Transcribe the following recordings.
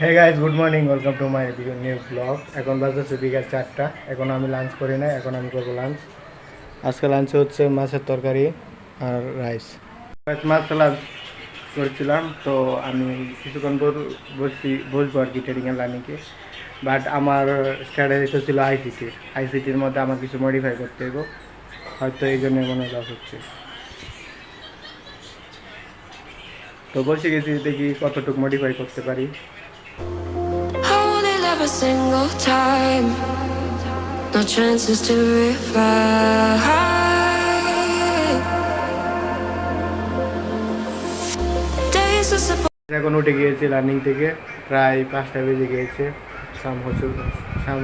Hey guys, good morning, welcome to my new blog. এখন বাজতেছে বিকাল 4টা। এখন আমি লাঞ্চ করি না, এখন আমি করবো লাঞ্চ। আজকে লাঞ্চে হচ্ছে মাছের তরকারি আর রাইস। মাছ লাঞ্চ করেছিলাম, তো আমি কিছুক্ষণ বসবো আর কি ট্রেডিংয়ের লার্নিংয়ে। বাট আমার স্ট্র্যাটেজি তো ছিল আইসিটির মধ্যে আমার কিছু মডিফাই করতে হবে, হয়তো এই জন্য মনে লস হচ্ছে। তো বসে গেছি, দেখি কতটুকু মডিফাই করতে পারি। A single time, no chances to revive. Days are supposed. এখন উঠে গিয়েছি রানিং থেকে, প্রায় 5টা বেজে গিয়েছে, শাম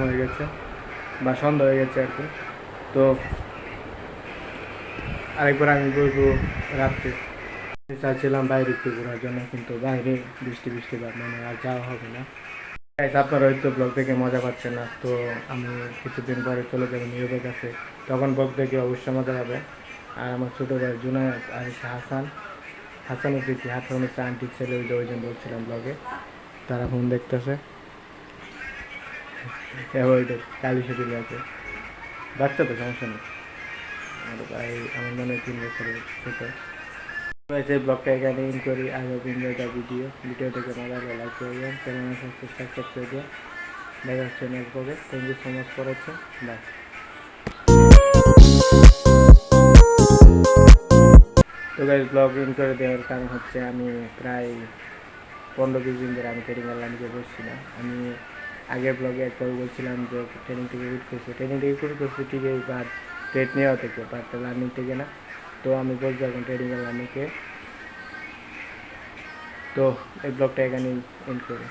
হয়ে গেছে বা সন্ধ্যা হয়ে গেছে আর কি। তো আরেকবার আমি বলবো রাত্রে চাচ্ছিলাম বাইরে একটু ঘোরার জন্য, কিন্তু বাইরে বৃষ্টি বা মানে আর যাওয়া হবে না। আপনারা হয়তো ব্লগ থেকে মজা পাচ্ছেন না, তো আমি কিছুদিন পরে চলে যাবো নিয়োগের কাছে, তখন ব্লগ থেকে অবশ্যই মজা হবে। আর আমার ছোটো ভাই জুনায়েদ আর হাসান হচ্ছে কি হাসান হচ্ছে আন্টির ছেলে, ওই জন্য বলছিলাম ব্লগে, তারা ফোন দেখতেছে। কালী শরীর আছে, বাচ্চা তো সমস্যা নেই। আর ভাই আমার মনে হয় 3 বছরের ছোটো। এই ব্লগটা এখানে ইন করি। I hope enjoy the video থেকে মজা হলে লাইক করবেন, চ্যানেল সাবস্ক্রাইব করে দিয়ে দেখা হচ্ছে নেক্সট ব্লগে। Thank you so much for watching, bye. তো গাইস, ব্লগ ইন করে দেওয়ার কারণ হচ্ছে আমি প্রায় 15-20 দিন ধরে আমি ট্রেনিং লাইনকে বসছি না। আমি আগের ব্লগে একবার বলছিলাম যে ট্রেনিং থেকে করছি ঠিকই, বাট ট্রেড নেওয়া থেকে, বাট লার্নিং থেকে না। তো আমি বলছি এখন ট্রেডিং আর লার্নিংকে। তো এই ব্লগটা এখানেই এন্ড করি।